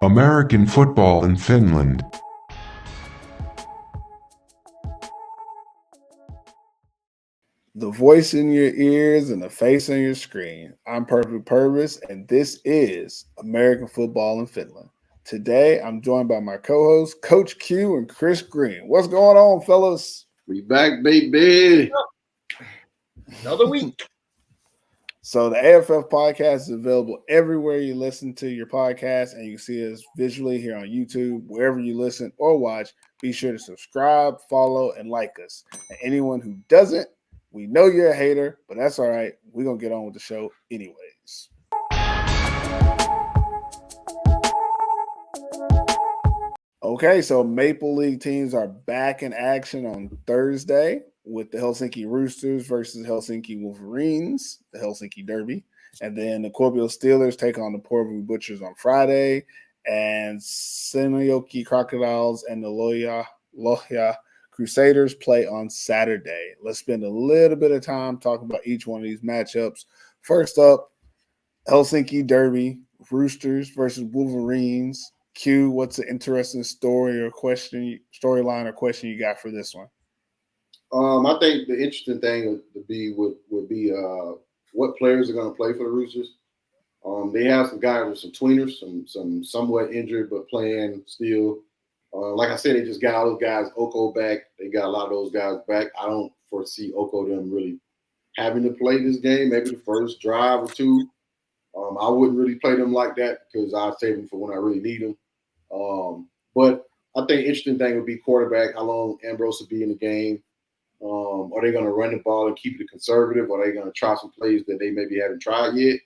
American football in Finland. The voice in your ears and the face on your screen. I'm Perfect Purvis, and this is American Football in Finland. Today, I'm joined by my co-hosts, Coach Q and Chris Green. What's going on, fellas? We back, baby. Another week. So the AFF podcast is available everywhere you listen to your podcast, and you can see us visually here on YouTube, wherever you listen or watch. Be sure to subscribe, follow, and like us. And anyone who doesn't, we know you're a hater, but that's all right. We're going to get on with the show anyways. Okay, so Maple League teams are back in action on Thursday with the Helsinki Roosters versus Helsinki Wolverines, the Helsinki Derby. And then the Kuopio Steelers take on the Porvoo Butchers on Friday, and Seinäjoki Crocodiles and the Lohja Crusaders play on Saturday. Let's spend a little bit of time talking about each one of these matchups. First up, Helsinki Derby, Roosters versus Wolverines. Q, what's an interesting storyline or question you got for this one? I think the interesting thing would be what players are going to play for the Roosters. They have some guys with some tweeners, some somewhat injured but playing still. Like I said, they just got all those guys, Oko back. They got a lot of those guys back. I don't foresee Oko them really having to play this game. Maybe the first drive or two. I wouldn't really play them like that because I save them for when I really need them. But I think interesting thing would be quarterback, how long Ambrose will be in the game. Are they going to run the ball and keep it conservative? Or are they going to try some plays that they maybe haven't tried yet?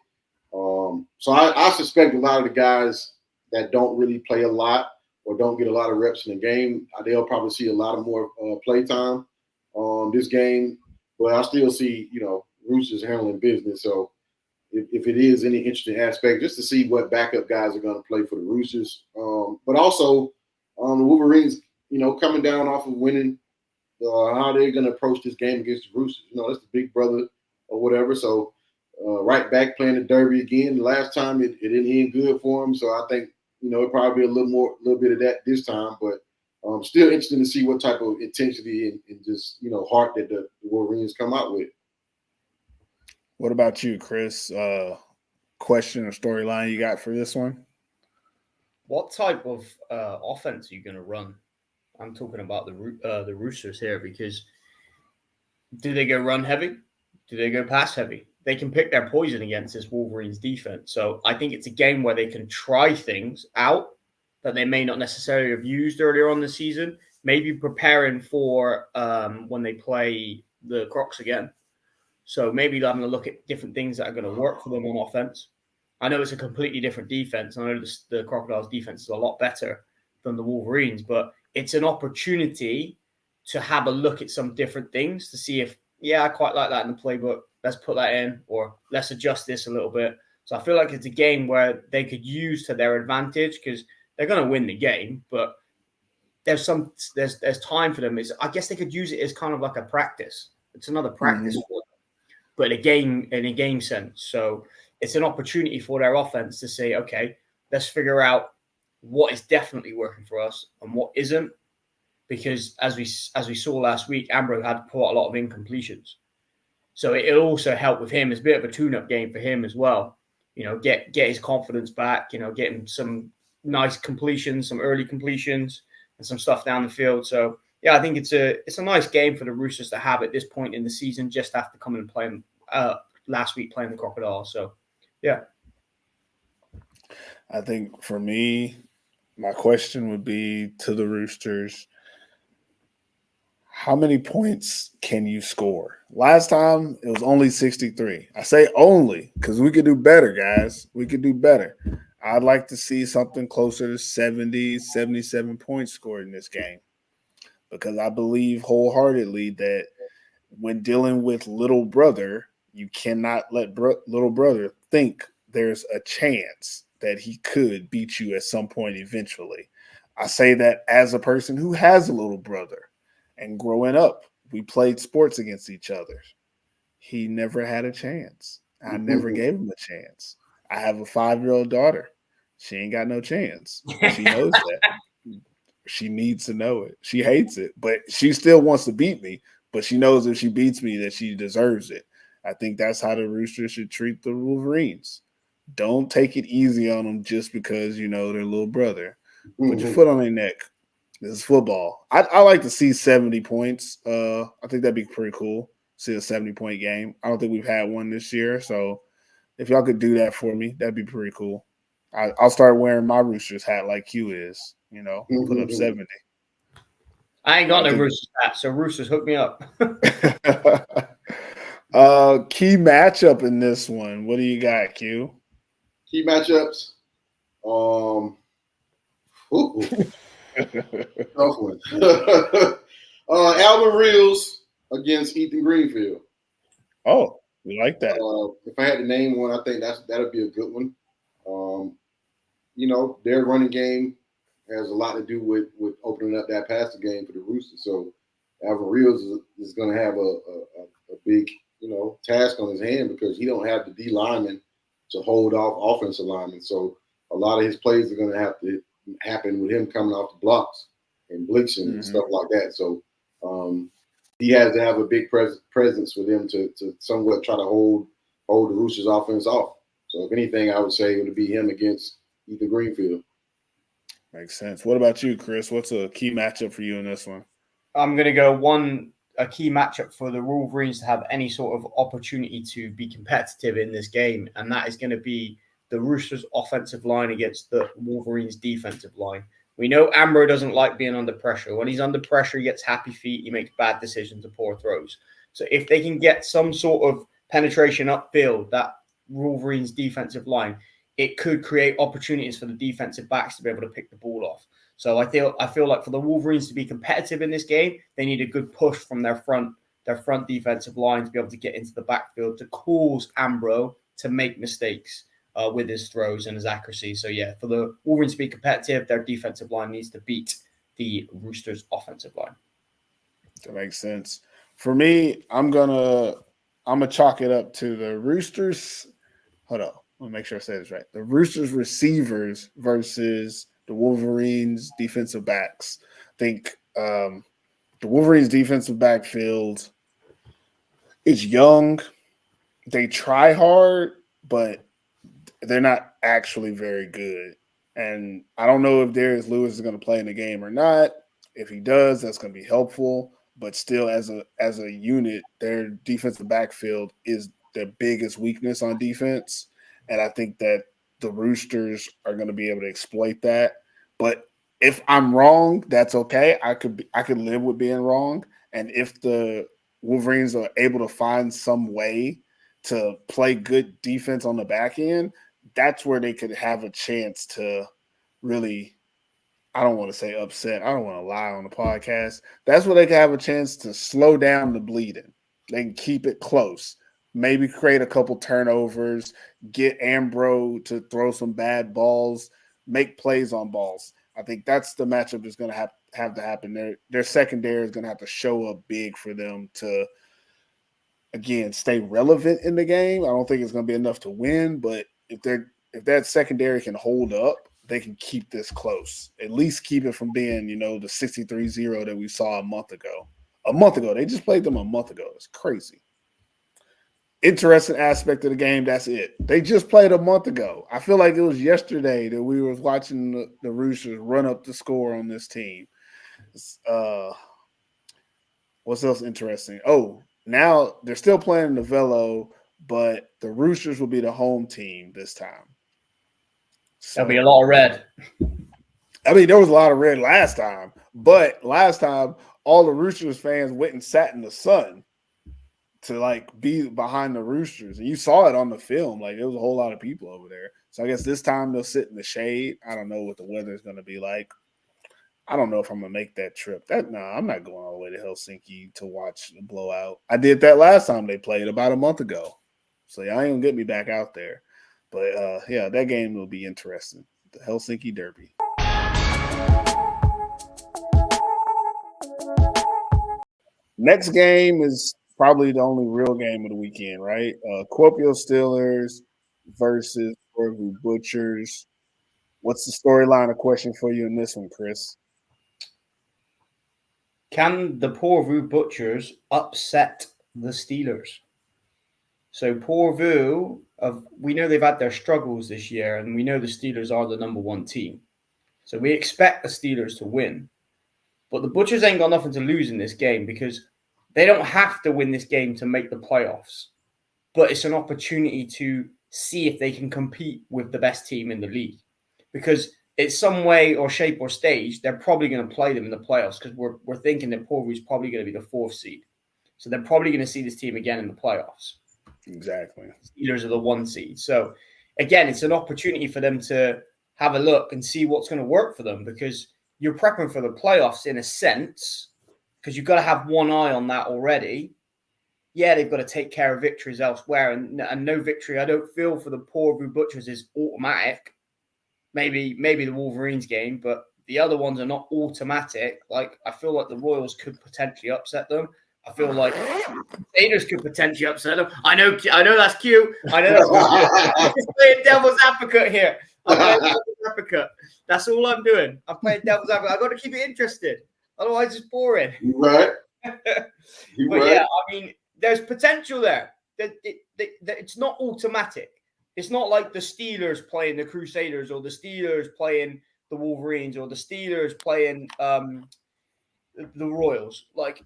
So I suspect a lot of the guys that don't really play a lot or don't get a lot of reps in the game, they'll probably see a lot of more play time this game. But I still see, Roosters handling business. So if it is any interesting aspect, just to see what backup guys are going to play for the Roosters. But also the Wolverines, coming down off of winning, how they're going to approach this game against the Roosters. That's the big brother or whatever. So right back playing the Derby again. The last time it didn't end good for them. So I think, it'll probably be a little bit of that this time. But still interesting to see what type of intensity and just, heart that the Wolverines come out with. What about you, Chris? Question or storyline you got for this one? What type of offense are you going to run? I'm talking about the Roosters here, because do they go run heavy? Do they go pass heavy? They can pick their poison against this Wolverines defense. So I think it's a game where they can try things out that they may not necessarily have used earlier on the season, maybe preparing for when they play the Crocs again. So maybe they're having to look at different things that are going to work for them on offense. I know it's a completely different defense. I know the Crocodiles' defense is a lot better than the Wolverines, but it's an opportunity to have a look at some different things to see if, I quite like that in the playbook. Let's put that in, or let's adjust this a little bit. So I feel like it's a game where they could use to their advantage, because they're going to win the game, but there's time for them. I guess they could use it as kind of like a practice. It's another practice for them, but in a game sense. So it's an opportunity for their offense to say, okay, let's figure out what is definitely working for us and what isn't. Because as we saw last week, Ambrose had to pull out a lot of incompletions. So it'll also help with him. It's a bit of a tune-up game for him as well. Get his confidence back, get him some nice completions, some early completions, and some stuff down the field. So I think it's a nice game for the Roosters to have at this point in the season, just after coming and playing last week playing the Crocodiles. So, yeah. I think for me, my question would be to the Roosters, how many points can you score? Last time, it was only 63. I say only because we could do better, guys. We could do better. I'd like to see something closer to 70, 77 points scored in this game, because I believe wholeheartedly that when dealing with little brother, you cannot let little brother think there's a chance that he could beat you at some point eventually. I say that as a person who has a little brother, and growing up, we played sports against each other. He never had a chance. I never gave him a chance. I have a 5-year-old daughter. she ain't got no chance. She knows that. She needs to know it. She hates it, but she still wants to beat me. But she knows if she beats me that she deserves it. I think that's how the Roosters should treat the Wolverines. Don't take it easy on them just because you know their little brother. Put your foot on their neck. This is football. I like to see 70 points. I think that'd be pretty cool. See a 70-point game. I don't think we've had one this year. So if y'all could do that for me, that'd be pretty cool. I'll start wearing my Roosters hat like Q is. You know, put up 70. I ain't got no Roosters hat, so Roosters hook me up. Key matchup in this one. What do you got, Q? Key matchups. Tough one. Alvin Reels against Ethan Greenfield. Oh, we like that. If I had to name one, I think that'd be a good one. You know, their running game has a lot to do with opening up that passing game for the Roosters. So Alvin Reels is going to have a big, you know, task on his hand because he don't have the D lineman to hold off offensive linemen. So a lot of his plays are going to have to happen with him coming off the blocks and blitzing and stuff like that. So he has to have a big presence for them to somewhat try to hold the Roosters offense off. So if anything, I would say it would be him against Ethan Greenfield. Makes sense. What about you, Chris? What's a key matchup for you in this one? I'm going to go a key matchup for the Wolverines to have any sort of opportunity to be competitive in this game, and that is going to be the Roosters' offensive line against the Wolverines' defensive line. We know Ambro doesn't like being under pressure. When he's under pressure, he gets happy feet. He makes bad decisions and poor throws. So if they can get some sort of penetration upfield, that Wolverines' defensive line, it could create opportunities for the defensive backs to be able to pick the ball off. So I feel like for the Wolverines to be competitive in this game, they need a good push from their front defensive line to be able to get into the backfield to cause Ambro to make mistakes with his throws and his accuracy. So yeah, for the Wolverines to be competitive, their defensive line needs to beat the Roosters' offensive line. That makes sense. For me, I'm gonna chalk it up to the Roosters. Hold on. Let me make sure I say this right. The Roosters receivers versus the Wolverines defensive backs. I think the Wolverines defensive backfield is young. They try hard, but they're not actually very good. And I don't know if Darius Lewis is going to play in the game or not. If he does, that's going to be helpful. But still, as a unit, their defensive backfield is their biggest weakness on defense. And I think that the Roosters are going to be able to exploit that. But if I'm wrong, that's okay. I could live with being wrong. And if the Wolverines are able to find some way to play good defense on the back end, that's where they could have a chance to really, I don't want to say upset. I don't want to lie on the podcast. That's where they can have a chance to slow down the bleeding. They can keep it close. Maybe create a couple turnovers, get Ambro to throw some bad balls, make plays on balls. I think that's the matchup that's going to have to happen. Their secondary is going to have to show up big for them to, again, stay relevant in the game. I don't think it's going to be enough to win, but if that secondary can hold up, they can keep this close. At least keep it from being, the 63-0 that we saw a month ago. A month ago. They just played them a month ago. It's crazy. Interesting aspect of the game, that's it. They just played a month ago. I feel like it was yesterday that we were watching the Roosters run up the score on this team. What's else interesting? Oh, now they're still playing the Velo, but the Roosters will be the home team this time. So, there'll be a lot of red. I mean, there was a lot of red last time, but last time all the Roosters fans went and sat in the sun to be behind the Roosters. And you saw it on the film. There was a whole lot of people over there. So I guess this time they'll sit in the shade. I don't know what the weather is going to be like. I don't know if I'm going to make that trip. I'm not going all the way to Helsinki to watch the blowout. I did that last time they played about a month ago. So y'all ain't going to get me back out there. But yeah, that game will be interesting. The Helsinki Derby. Next game is probably the only real game of the weekend, right? Kuopio Steelers versus Orgu Butchers. What's the storyline or question for you in this one, Chris? Can the Porvoo Butchers upset the Steelers? So Porvoo, we know they've had their struggles this year, and we know the Steelers are the number one team. So we expect the Steelers to win. But the Butchers ain't got nothing to lose in this game because they don't have to win this game to make the playoffs. But it's an opportunity to see if they can compete with the best team in the league. Because it's some way or shape or stage, they're probably going to play them in the playoffs because we're thinking that Porvoo is probably going to be the 4th seed. So they're probably going to see this team again in the playoffs. Exactly. Steelers are the 1 seed. So, again, it's an opportunity for them to have a look and see what's going to work for them because you're prepping for the playoffs in a sense because you've got to have one eye on that already. Yeah, they've got to take care of victories elsewhere, and no victory, I don't feel, for the Porvoo Butchers is automatic. Maybe the Wolverines game, but the other ones are not automatic. Like, I feel like the Royals could potentially upset them. I feel like Raiders could potentially upset them. I know that's cute. I know that's I'm just playing devil's advocate here. I'm playing devil's advocate. That's all I'm doing. I'm playing devil's advocate. I've got to keep it interested. Otherwise, it's boring. You're right. Yeah, I mean, there's potential there. It's not automatic. It's not like the Steelers playing the Crusaders or the Steelers playing the Wolverines or the Steelers playing the Royals. Like,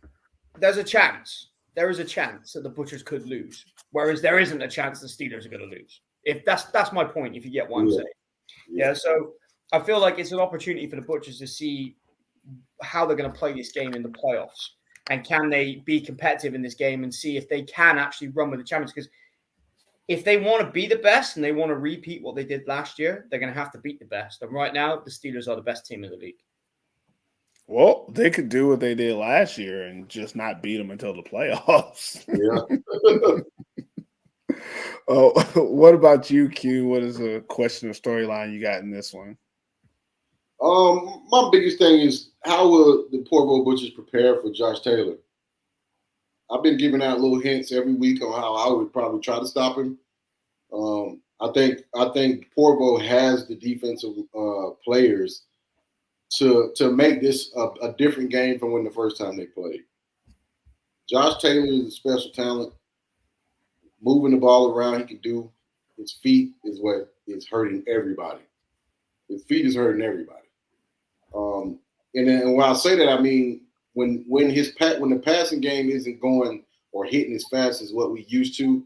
there's a chance. There is a chance that the Butchers could lose, whereas there isn't a chance the Steelers are going to lose. If that's my point, if you get what I'm saying. Yeah, so I feel like it's an opportunity for the Butchers to see how they're going to play this game in the playoffs. And can they be competitive in this game and see if they can actually run with the champions? Because if they want to be the best and they want to repeat what they did last year, they're going to have to beat the best. And right now, the Steelers are the best team in the league. Well, they could do what they did last year and just not beat them until the playoffs. Yeah. Oh, what about you, Q? What is the question or storyline you got in this one? My biggest thing is how will the Porvoo Butchers prepare for Josh Taylor? I've been giving out little hints every week on how I would probably try to stop him. I think Porvoo has the defensive players to make this a different game from when the first time they played. Josh Taylor is a special talent. Moving the ball around, he can do. His feet is what is hurting everybody. His feet is hurting everybody. And when I say that, I mean when the passing game isn't going or hitting as fast as what we used to,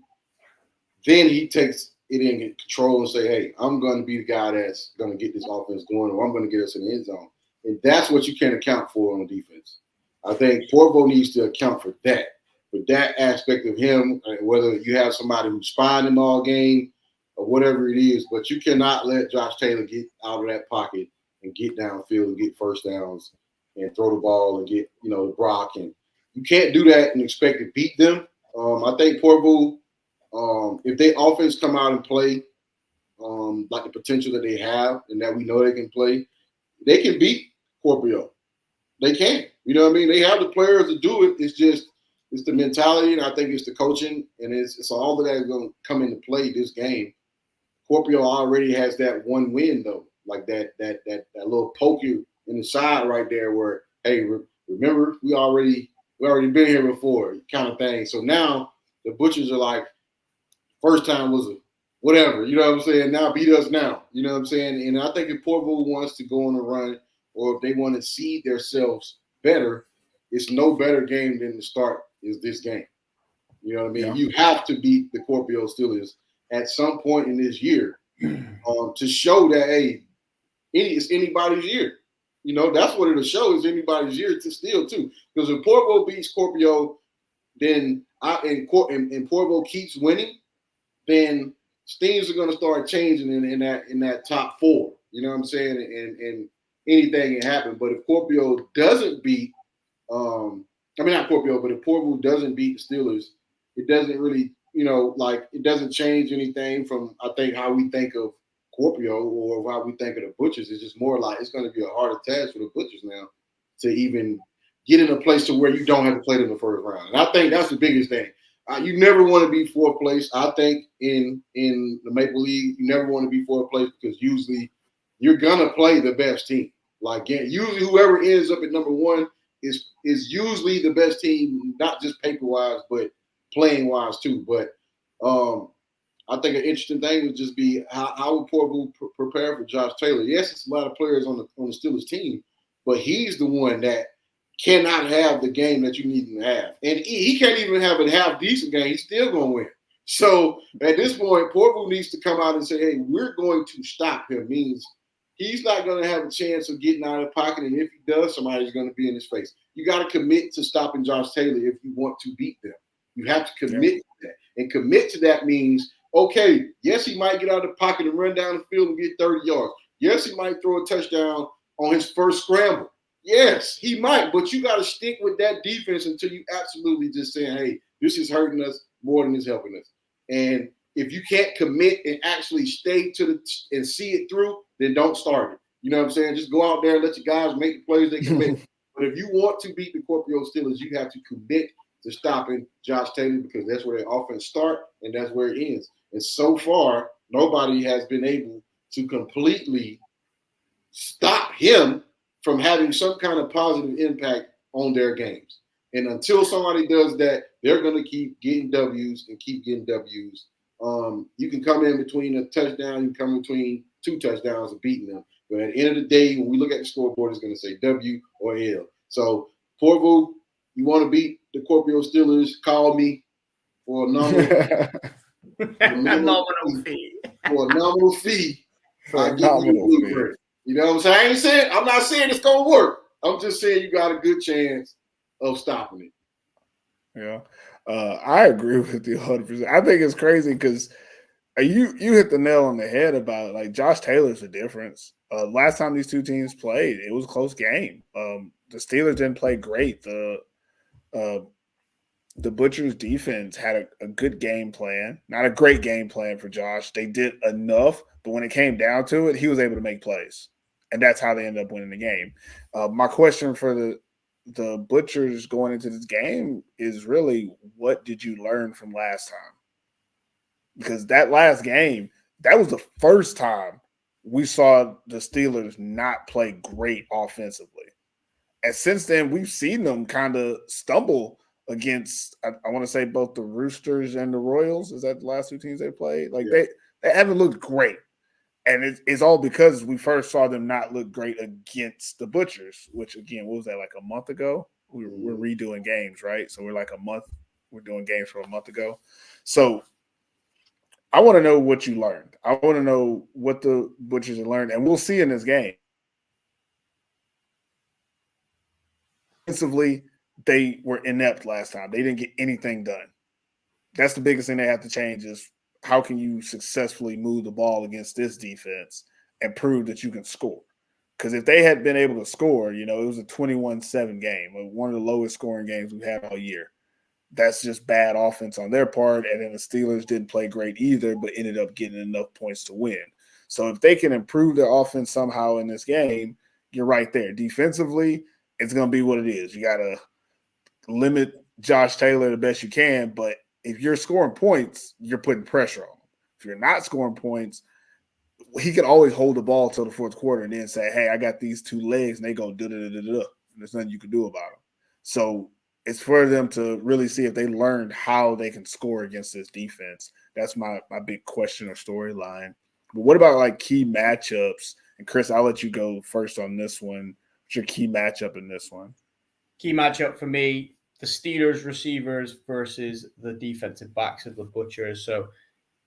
then he takes it in control and say, "Hey, I'm going to be the guy that's going to get this offense going, or I'm going to get us in the end zone." And that's what you can account for on defense. I think Porvoo needs to account for that aspect of him, whether you have somebody who's spying him all game or whatever it is, but you cannot let Josh Taylor get out of that pocket and get downfield and get first downs and throw the ball and get, the block. And you can't do that and expect to beat them. I think Porvoo, if they offense come out and play like the potential that they have and that we know they can play, they can beat Scorpio. They can. You know what I mean? They have the players to do it. It's the mentality, and I think it's the coaching, and it's all of that is going to come into play this game. Scorpio already has that one win, though, like that little poke you in the side right there where, hey, remember, we already been here before kind of thing. So now the Butchers are like, first time was a whatever, you know what I'm saying? Now beat us now, you know what I'm saying? And I think if Porvoo wants to go on a run or if they want to seed themselves better, it's no better game than to start is this game. You know what I mean? Yeah. You have to beat the Scorpio Steelers at some point in this year to show that, hey, it's anybody's year. You know, that's what it'll show is anybody's year to steal too. Because if Porvoo beats Scorpio, then and Porvoo keeps winning, then things are going to start changing in that top four. You know what I'm saying? And anything can happen. But if Scorpio doesn't beat, not Scorpio, but if Porvoo doesn't beat the Steelers, it doesn't really, it doesn't change anything from, I think, how we think of Scorpio or how we think of the Butchers. It's just more like it's going to be a harder task for the Butchers now to even get in a place to where you don't have to play them in the first round. And I think that's the biggest thing. You never want to be fourth place. I think in the Maple League, you never want to be fourth place because usually you're gonna play the best team. Like usually, whoever ends up at number one is usually the best team, not just paper wise, but playing wise too. But I think an interesting thing would just be how would Portable prepare for Josh Taylor? Yes, it's a lot of players on the Steelers team, but he's the one that cannot have the game that you need him to have, and he can't even have a half decent game. He's still going to win. So at this point, Portable needs to come out and say, "Hey, we're going to stop him." Means he's not going to have a chance of getting out of the pocket, and if he does, somebody's going to be in his face. You got to commit to stopping Josh Taylor if you want to beat them. You have to commit to that, and commit to that means, okay, yes, he might get out of the pocket and run down the field and get 30 yards. Yes, he might throw a touchdown on his first scramble. Yes, he might, but you got to stick with that defense until you absolutely just saying, hey, this is hurting us more than it's helping us. And if you can't commit and actually stay and see it through, then don't start it. You know what I'm saying? Just go out there and let your guys make the plays they can make. But if you want to beat the Scorpio Steelers, you have to commit to stopping Josh Taylor, because that's where their offense starts and that's where it ends. And so far, nobody has been able to completely stop him from having some kind of positive impact on their games. And until somebody does that, they're going to keep getting W's and keep getting W's. You can come in between a touchdown, you can come between 2 touchdowns and beating them. But at the end of the day, when we look at the scoreboard, it's going to say W or L. So, Porvo, you want to beat the Scorpio Steelers, call me for a nominal fee. For a nominal fee. You know what I'm saying? I'm not saying it's going to work. I'm just saying you got a good chance of stopping it. Yeah. I agree with you 100%. I think it's crazy because you hit the nail on the head about it. Like, Josh Taylor's the difference. Last time these two teams played, it was a close game. The Steelers didn't play great. The Butchers defense had a good game plan, not a great game plan for Josh. They did enough, but when it came down to it, he was able to make plays, and that's how they ended up winning the game. My question for the Butchers going into this game is really, what did you learn from last time? Because that last game, that was the first time we saw the Steelers not play great offensively. And since then, we've seen them kind of stumble against, I want to say, both the Roosters and the Royals. Is that the last 2 teams they played? Like, they haven't looked great. And it's all because we first saw them not look great against the Butchers, which, again, what was that, like a month ago? We're redoing games, right? So we're doing games from a month ago. So I want to know what you learned. I want to know what the Butchers have learned, and we'll see in this game. Offensively, they were inept last time. They didn't get anything done. That's the biggest thing they have to change is, how can you successfully move the ball against this defense and prove that you can score? Because if they had been able to score, it was a 21-7 game, one of the lowest scoring games we've had all year. That's just bad offense on their part, and then the Steelers didn't play great either, but ended up getting enough points to win. So if they can improve their offense somehow in this game, you're right there. Defensively, it's going to be what it is. You got to limit Josh Taylor the best you can, but if you're scoring points, you're putting pressure on him. If you're not scoring points, he can always hold the ball till the fourth quarter and then say, hey, I got these 2 legs, and they go da-da-da-da-da. There's nothing you can do about them. So it's for them to really see if they learned how they can score against this defense. That's my big question or storyline. But what about, like, key matchups? And, Chris, I'll let you go first on this one. What's your key matchup in this one? Key matchup for me, the Steelers receivers versus the defensive backs of the Butchers. So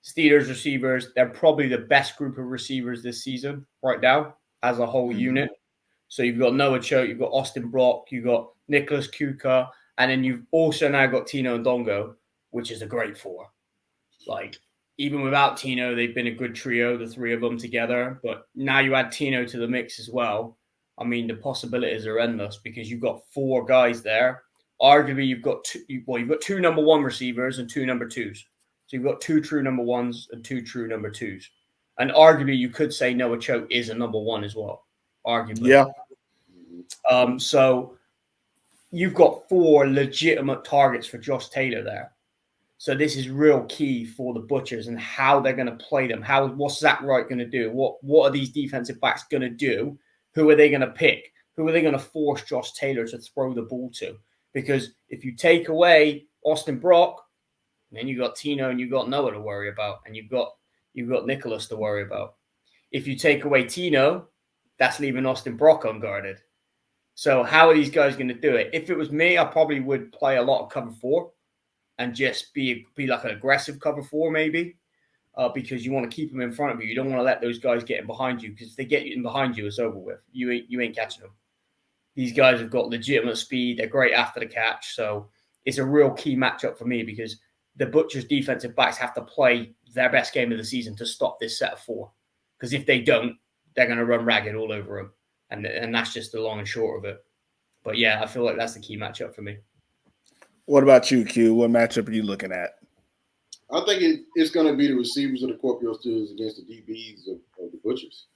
Steelers receivers, they're probably the best group of receivers this season right now as a whole unit. So you've got Noah Choate, you've got Austin Brock, you've got Nicholas Kuka, and then you've also now got Tino Ndongo, which is a great 4. Like, even without Tino, they've been a good trio, the 3 of them together. But now you add Tino to the mix as well. I mean, the possibilities are endless because you've got 4 guys there. Arguably, you've got 2 number 1 receivers and 2 number 2s. So you've got 2 true number 1s and 2 true number 2s. And arguably, you could say Noah Choate is a number 1 as well. Arguably. Yeah. So you've got 4 legitimate targets for Josh Taylor there. So this is real key for the Butchers and how they're going to play them. What's Zach Wright going to do? What are these defensive backs going to do? Who are they going to pick? Who are they going to force Josh Taylor to throw the ball to? Because if you take away Austin Brock, then you've got Tino and you've got Noah to worry about, and you've got Nicholas to worry about. If you take away Tino, that's leaving Austin Brock unguarded. So how are these guys going to do it? If it was me, I probably would play a lot of cover 4 and just be like an aggressive cover 4 maybe, because you want to keep them in front of you. You don't want to let those guys get in behind you, because if they get in behind you, it's over with. You ain't catching them. These guys have got legitimate speed. They're great after the catch. So it's a real key matchup for me, because the Butchers' defensive backs have to play their best game of the season to stop this set of 4. Because if they don't, they're going to run ragged all over them. And that's just the long and short of it. But yeah, I feel like that's the key matchup for me. What about you, Q? What matchup are you looking at? I think it's going to be the receivers of the Scorpio Steelers against the DBs of the Butchers.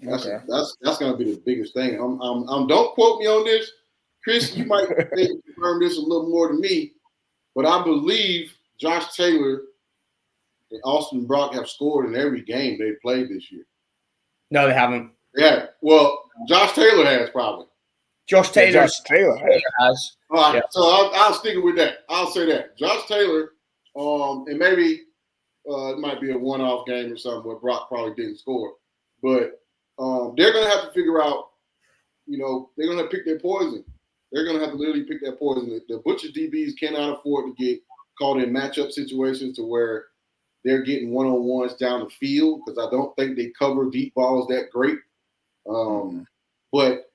That's going to be the biggest thing. Don't quote me on this, Chris. You might confirm this a little more than me, but I believe Josh Taylor and Austin Brock have scored in every game they played this year. No, they haven't. Yeah, well, Josh Taylor has probably. Josh Taylor has. All right, so I'll stick with that. I'll say that Josh Taylor, and maybe it might be a one-off game or something where Brock probably didn't score, but they're going to have to figure out. They're going to have to pick their poison. They're going to have to literally pick their poison. The Butcher DBs cannot afford to get caught in matchup situations to where they're getting one-on-ones down the field, because I don't think they cover deep balls that great. But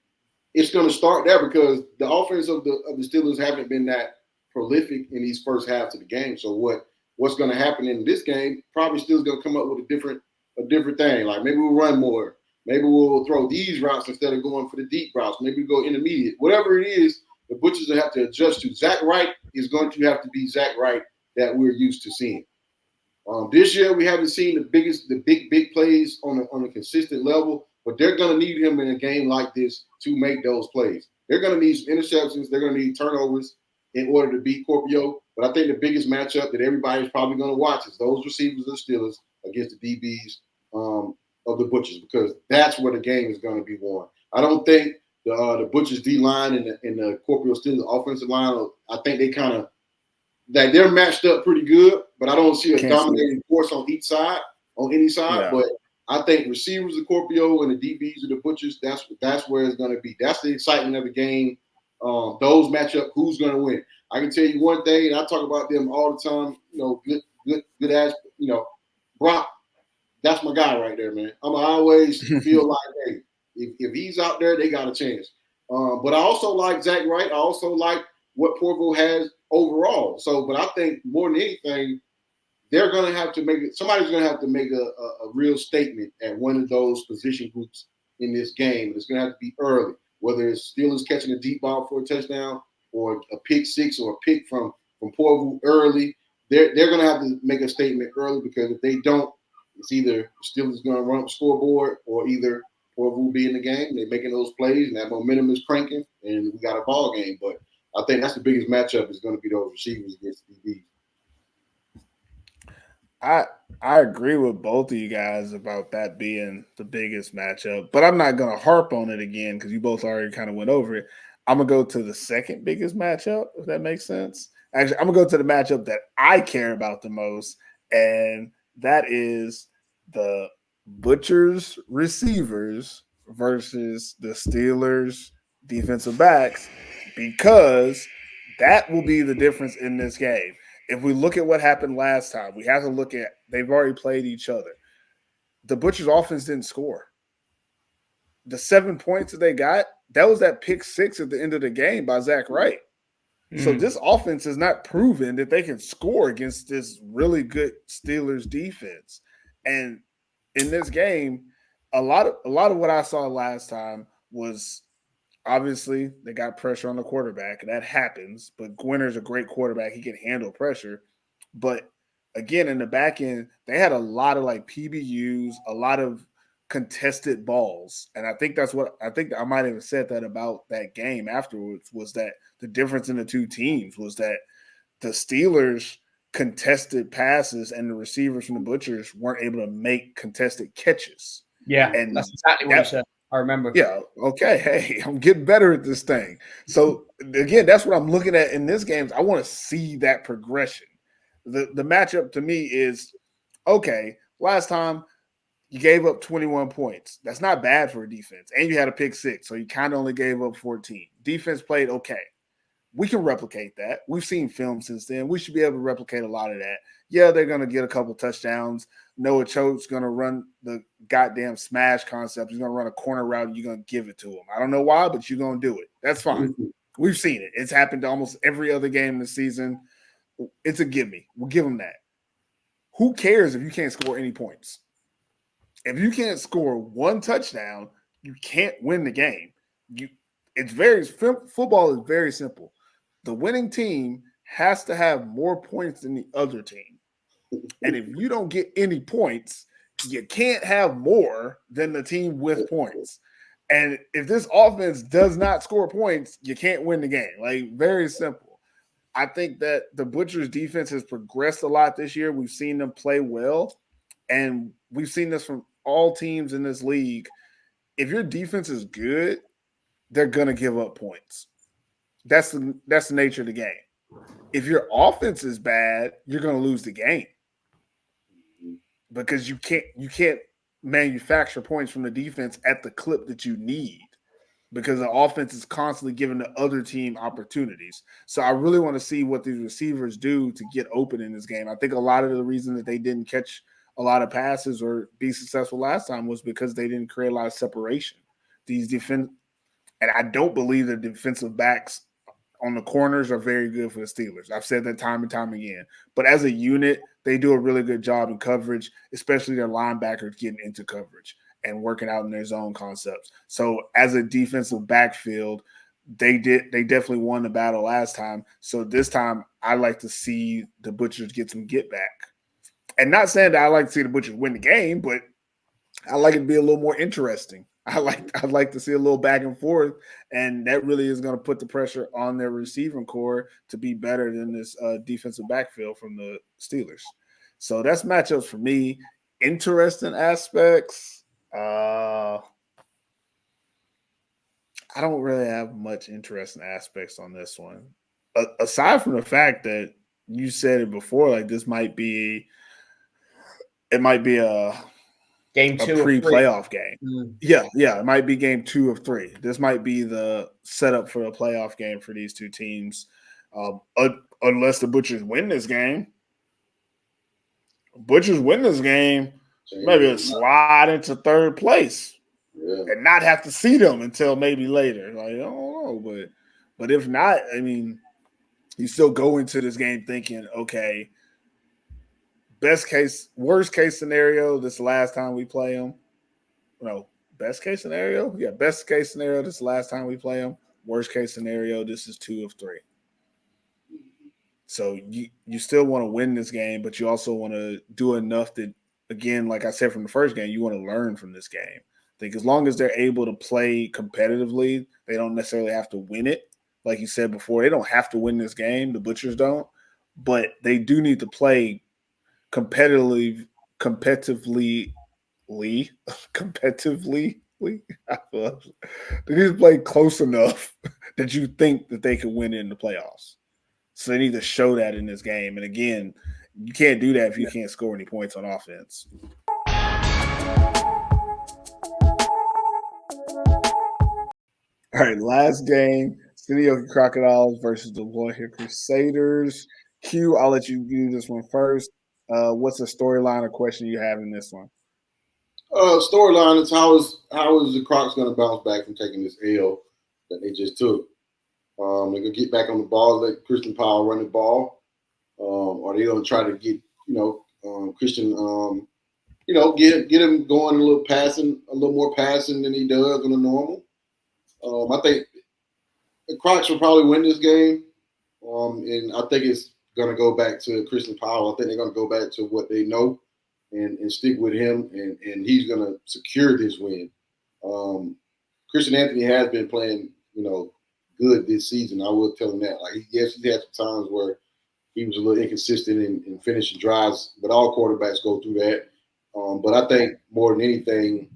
it's going to start there, because the offense of the Steelers haven't been that prolific in these first halves of the game. So what's going to happen in this game probably still is going to come up with a different thing. Like maybe we'll run more. Maybe we'll throw these routes instead of going for the deep routes. Maybe we'll go intermediate. Whatever it is, the Butchers will have to adjust to. Zach Wright is going to have to be Zach Wright that we're used to seeing. This year we haven't seen the big plays on a consistent level, but they're going to need him in a game like this to make those plays. They're going to need some interceptions. They're going to need turnovers in order to beat Scorpio. But I think the biggest matchup that everybody's probably going to watch is those receivers of the Steelers against the DBs of the Butchers, because that's where the game is going to be won. I don't think the Butchers D line and the Scorpio Steelers offensive line, I think they kind of that they're matched up pretty good, but I don't see a dominating force on any side. Yeah. But I think receivers of Scorpio and the DBs of the Butchers, that's where it's going to be. That's the excitement of the game. Those matchup, who's going to win? I can tell you one thing, and I talk about them all the time. Good ass. Brock, that's my guy right there, man. I'm always feel like, hey, if he's out there, they got a chance. But I also like Zach Wright. I also like what Porville has overall. So, but I think more than anything, they're going to have to make it. Somebody's going to have to make a real statement at one of those position groups in this game. It's going to have to be early, whether it's Steelers catching a deep ball for a touchdown or a pick six or a pick from Porville early. They're going to have to make a statement early, because if they don't, it's either Steelers going to run up the scoreboard or either Porville will be in the game. They're making those plays and that momentum is cranking, and we got a ball game. But I think that's the biggest matchup is going to be those receivers against the DBs. I agree with both of you guys about that being the biggest matchup, but I'm not going to harp on it again because you both already kind of went over it. I'm going to go to the second biggest matchup, if that makes sense. Actually, I'm going to go to the matchup that I care about the most, and that is the Butchers receivers versus the Steelers defensive backs, because that will be the difference in this game. If we look at what happened last time, we have to look at they've already played each other. The Butchers offense didn't score. The 7 points that they got, that was that pick six at the end of the game by Zach Wright. So this offense has not proven that they can score against this really good Steelers defense. And in this game, a lot of what I saw last time was obviously they got pressure on the quarterback, and that happens. But Gwinner's a great quarterback; he can handle pressure. But again, in the back end, they had a lot of like PBUs, a lot of contested balls, and I think that's what I might have said that about that game afterwards, was that the difference in the two teams was that the Steelers contested passes, and the receivers from the Butchers weren't able to make contested catches. Yeah, And that's exactly what he said. I remember. Yeah, okay. Hey, I'm getting better at this thing. So again, that's what I'm looking at in this game. I want to see that progression. The matchup to me is okay. Last time you gave up 21 points. That's not bad for a defense. And you had a pick six, so you kind of only gave up 14. Defense played okay. We can replicate that. We've seen film since then. We should be able to replicate a lot of that. Yeah, they're going to get a couple touchdowns. Noah Choate's going to run the goddamn smash concept. He's going to run a corner route. You're going to give it to him. I don't know why, but you're going to do it. That's fine. We've seen it. It's happened to almost every other game this season. It's a gimme. We'll give him that. Who cares if you can't score any points? If you can't score one touchdown, you can't win the game. Football is very simple. The winning team has to have more points than the other team. And if you don't get any points, you can't have more than the team with points. And if this offense does not score points, you can't win the game. Like, very simple. I think that the Butchers defense has progressed a lot this year. We've seen them play well, and we've seen this from all teams in this league. If your defense is good, they're going to give up points. That's the nature of the game. If your offense is bad, you're going to lose the game because you can't manufacture points from the defense at the clip that you need because the offense is constantly giving the other team opportunities. So I really want to see what these receivers do to get open in this game. I think a lot of the reason that they didn't catch a lot of passes or be successful last time was because they didn't create a lot of separation. And I don't believe the defensive backs on the corners are very good for the Steelers. I've said that time and time again. But as a unit, they do a really good job in coverage, especially their linebackers getting into coverage and working out in their zone concepts. So as a defensive backfield, they definitely won the battle last time. So this time I like to see the Butchers get some get back. And not saying that I like to see the Butchers win the game, but I like it to be a little more interesting. I'd like to see a little back and forth, and that really is going to put the pressure on their receiving core to be better than this defensive backfield from the Steelers. So that's matchups for me. Interesting aspects. I don't really have much interesting aspects on this one. Aside from the fact that you said it before, like this might be a game 2 pre-playoff game. Yeah, it might be game 2 of 3. This might be the setup for a playoff game for these two teams, unless the Butchers win this game. Maybe a slide into third place and not have to see them until maybe later. Like, I don't know, but if not, I mean, you still go into this game thinking, okay, worst case scenario, this is the last time we play them. No, best case scenario? Yeah, best case scenario, this is the last time we play them. Worst case scenario, this is 2 of 3. So you still want to win this game, but you also want to do enough that, again, like I said from the first game, you want to learn from this game. I think as long as they're able to play competitively, they don't necessarily have to win it. Like you said before, they don't have to win this game. The Butchers don't. But they do need to play competitively. They need to play close enough that you think that they could win in the playoffs. So they need to show that in this game. And again, you can't do that if you can't score any points on offense. All right, last game, City Okie Crocodiles versus the Warhead Crusaders. Q, I'll let you do this one first. What's the storyline or question you have in this one? Storyline is how is the Crocs going to bounce back from taking this L that they just took? They're going to get back on the ball, let Christian Powell run the ball, or they're going to try to get Christian get him going a little more passing than he does on the normal. I think the Crocs will probably win this game, and I think it's going to go back to Christian Powell. I think they're going to go back to what they know and stick with him, and he's going to secure this win. Christian Anthony has been playing, good this season. I will tell him that. Like, yes, he had some times where he was a little inconsistent in finishing drives, but all quarterbacks go through that. But I think more than anything,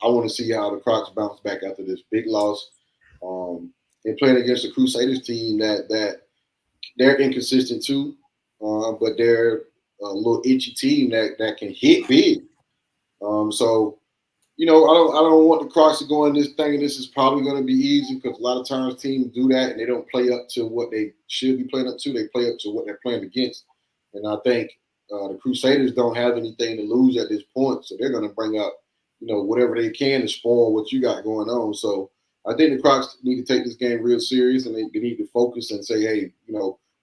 I want to see how the Crocs bounce back after this big loss. And playing against the Crusaders team that they're inconsistent too, but they're a little itchy team that can hit big. So I don't want the Crocs to go in this thing, and this is probably going to be easy because a lot of times teams do that and they don't play up to what they should be playing up to. They play up to what they're playing against. And I think the Crusaders don't have anything to lose at this point, so they're going to bring up, whatever they can to spoil what you got going on. So I think the Crocs need to take this game real serious, and they need to focus and say, hey,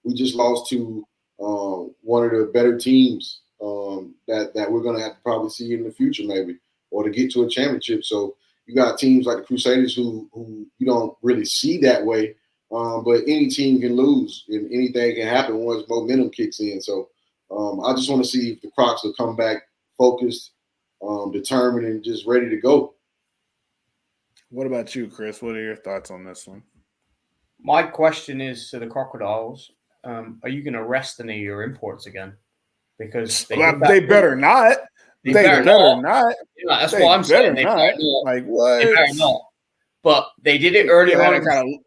we just lost to one of the better teams that we're going to have to probably see in the future maybe, or to get to a championship. So you got teams like the Crusaders who you don't really see that way, but any team can lose and anything can happen once momentum kicks in. So I just want to see if the Crocs will come back focused, determined, and just ready to go. What about you, Chris? What are your thoughts on this one? My question is to the Crocodiles, are you going to rest any of your imports again? Because they better not. They better not. Yeah, that's what I'm saying. They better not. Like, what? They better not. But they did it early on.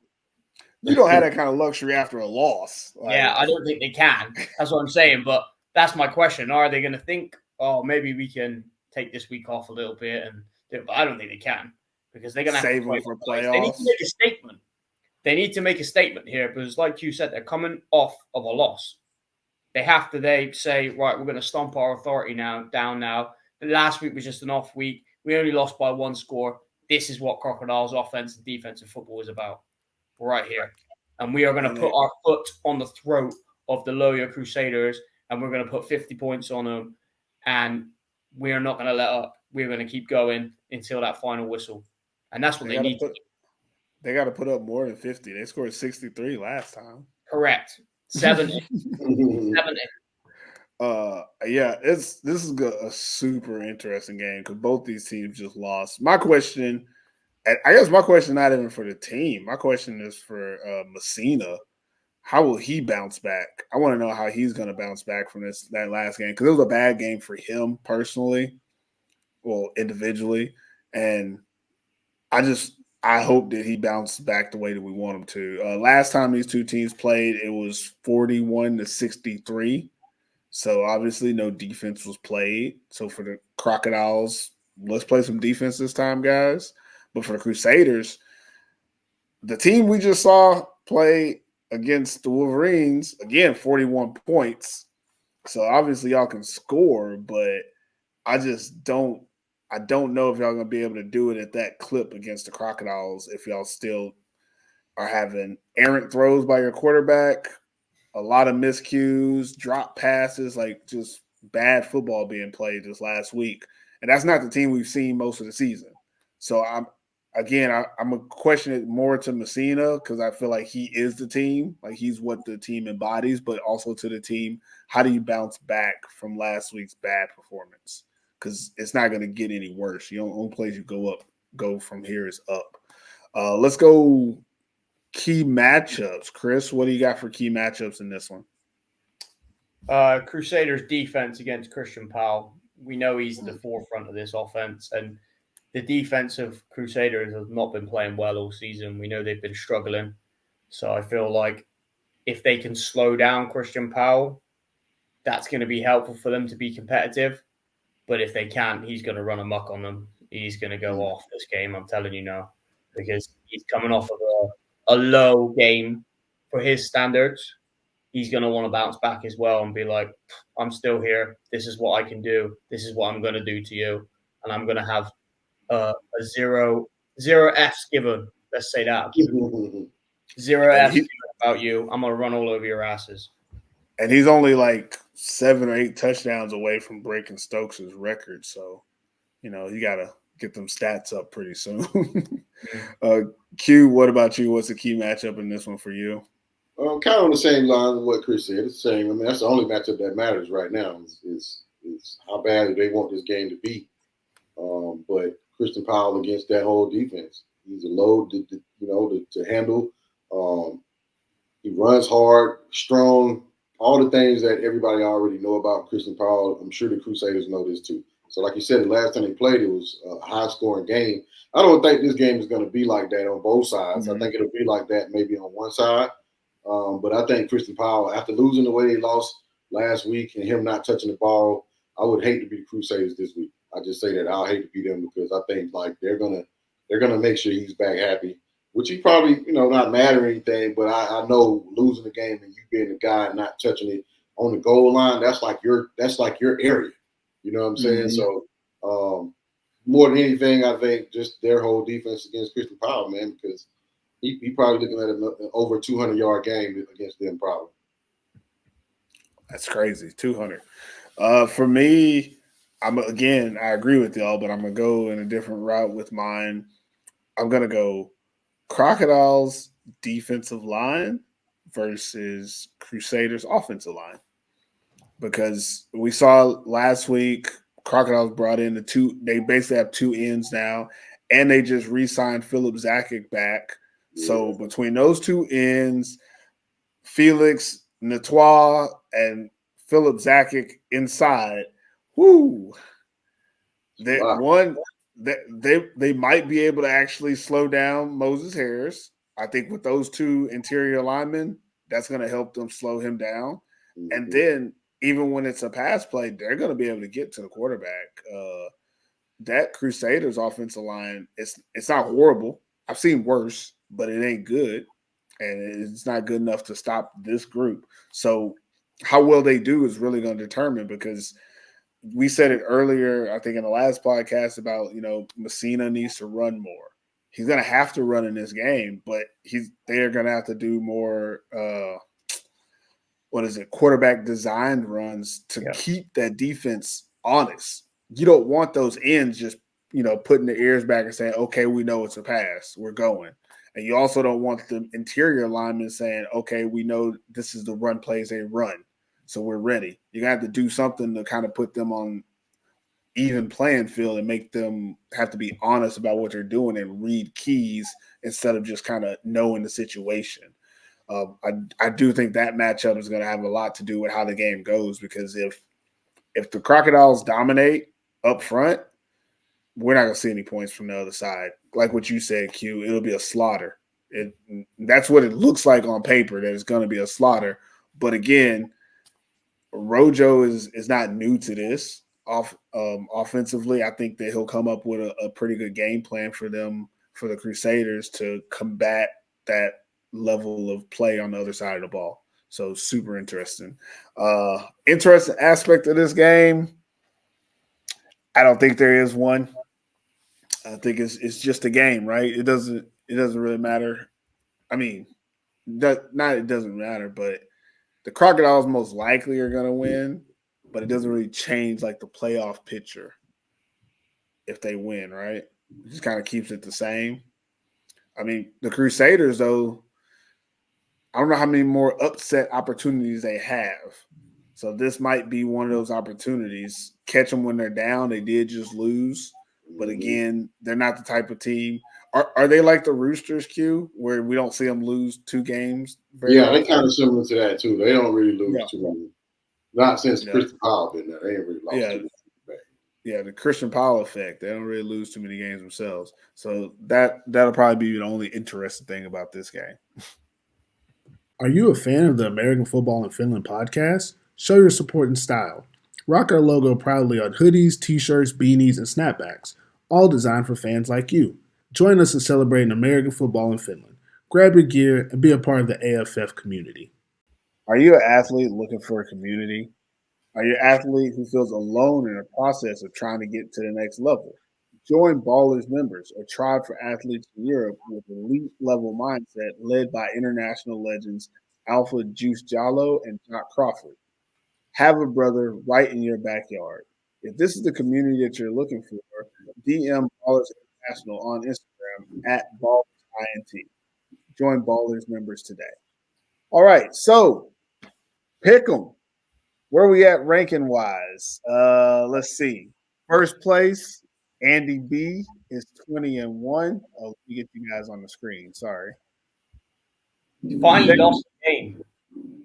You don't have that kind of luxury after a loss. Yeah, I don't think they can. That's what I'm saying. But that's my question. Are they going to think, oh, maybe we can take this week off a little bit? But I don't think they can, because they're going to save them for playoffs. They need to make a statement. They need to make a statement here because, like you said, they're coming off of a loss. They have to say, right, we're going to stomp our authority down now. The last week was just an off week. We only lost by one score. This is what Crocodiles' offense and defensive football is about right here. And we are going to put our foot on the throat of the Loya Crusaders, and we're going to put 50 points on them, and we are not going to let up. We're going to keep going until that final whistle. And that's what they need to do. They got to put up more than 50. They scored 63 last time. Correct. 70. 70. Yeah, this is a super interesting game because both these teams just lost. My question, I guess my question not even for the team. My question is for Messina. How will he bounce back? I want to know how he's going to bounce back from that last game, because it was a bad game for him personally, well, individually, and I hope that he bounced back the way that we want him to. Last time these two teams played, it was 41-63. So obviously no defense was played. So for the Crocodiles, let's play some defense this time, guys. But for the Crusaders, the team we just saw play against the Wolverines, again, 41 points. So obviously y'all can score, but I don't know if y'all going to be able to do it at that clip against the Crocodiles if y'all still are having errant throws by your quarterback, a lot of miscues, drop passes, like just bad football being played this last week. And that's not the team we've seen most of the season. So I'm going to question it more to Messina, because I feel like he is the team. Like, he's what the team embodies, but also to the team, how do you bounce back from last week's bad performance? Because it's not going to get any worse. The only place you go from here is up. Let's go key matchups. Chris, what do you got for key matchups in this one? Crusaders defense against Christian Powell. We know he's the forefront of this offense, and the defense of Crusaders has not been playing well all season. We know they've been struggling. So I feel like if they can slow down Christian Powell, that's going to be helpful for them to be competitive. But if they can't, he's going to run amok on them. He's going to go off this game, I'm telling you now, because he's coming off of a low game for his standards. He's going to want to bounce back as well and be like, I'm still here. This is what I can do. This is what I'm going to do to you. And I'm going to have a zero F's given. Let's say that. Zero F's given about you. I'm going to run all over your asses. And he's only like 7 or 8 touchdowns away from breaking Stokes' record. So, you got to get them stats up pretty soon. Q, what about you? What's the key matchup in this one for you? Kind of on the same line as what Chris said. It's the same. I mean, that's the only matchup that matters right now is how bad do they want this game to be. But Christian Powell against that whole defense, he's a load to handle. He runs hard, strong, all the things that everybody already know about Christian Powell, I'm sure the Crusaders know this too. So, like you said, the last time they played, it was a high-scoring game. I don't think this game is going to be like that on both sides. I think it'll be like that maybe on one side. But I think Christian Powell, after losing the way they lost last week and him not touching the ball, I would hate to be the Crusaders this week. I just say that I'll hate to be them because I think like they're gonna make sure he's back happy, which he probably not mad or anything. But I know losing the game and you being the guy and not touching it on the goal line, that's like your area. You know what I'm saying? So more than anything, I think just their whole defense against Christian Powell, man, because he probably looking at an over 200-yard game against them probably. That's crazy, 200. For me, I agree with y'all, but I'm gonna go in a different route with mine. I'm gonna go Crocodiles defensive line versus Crusaders offensive line, because we saw last week Crocodiles brought in they basically have two ends now, and they just re-signed Philip Zakic back. So between those two ends, Felix Natois and Philip Zakic inside, they might be able to actually slow down Moses Harris. I think with those two interior linemen, that's going to help them slow him down. And then even when it's a pass play, they're going to be able to get to the quarterback. That Crusaders offensive line, it's not horrible. I've seen worse, but it ain't good. And it's not good enough to stop this group. So how well they do is really going to determine, because we said it earlier, I think in the last podcast, about, Messina needs to run more. He's going to have to run in this game, but they're going to have to do more, quarterback designed runs to keep that defense honest. You don't want those ends just, putting their ears back and saying, okay, we know it's a pass, we're going. And you also don't want the interior linemen saying, okay, we know this is the run plays they run, so we're ready. You're going to have to do something to kind of put them on even playing field and make them have to be honest about what they're doing and read keys instead of just kind of knowing the situation. I do think that matchup is going to have a lot to do with how the game goes, because if the Crocodiles dominate up front, we're not going to see any points from the other side. Like what you said, Q, it'll be a slaughter. That's what it looks like on paper, that it's going to be a slaughter. But again, Rojo is not new to this. Offensively, I think that he'll come up with a pretty good game plan for them, for the Crusaders, to combat that level of play on the other side of the ball. So super interesting. Interesting aspect of this game, I don't think there is one. I think it's just a game, right? It doesn't really matter. I mean, it doesn't matter, but the Crocodiles most likely are going to win, but it doesn't really change like the playoff picture if they win, right? It just kind of keeps it the same. I mean, the Crusaders, though, I don't know how many more upset opportunities they have. So this might be one of those opportunities. Catch them when they're down. They did just lose. But again, they're not the type of team. Are they like the Roosters, Q, where we don't see them lose two games? They're kind of similar to that too. They don't really lose too many. Not since Christian Powell been there. They ain't really lost too many. Yeah, the Christian Powell effect. They don't really lose too many games themselves. So that'll probably be the only interesting thing about this game. Are you a fan of the American Football in Finland podcast? Show your support in style. Rock our logo proudly on hoodies, t-shirts, beanies, and snapbacks, all designed for fans like you. Join us in celebrating American football in Finland. Grab your gear and be a part of the AFF community. Are you an athlete looking for a community? Are you an athlete who feels alone in the process of trying to get to the next level? Join Ballers Members, a tribe for athletes in Europe with elite level mindset led by international legends Alpha Juice Jallo and Jock Crawford. Have a brother right in your backyard. If this is the community that you're looking for, DM Ballers International on Instagram at BallersINT. Join Ballers Members today. All right, so pick 'em. Where we at ranking wise? Let's see. First place, Andy B is 20-1. Oh, let me get you guys on the screen. Sorry. He finally lost the game.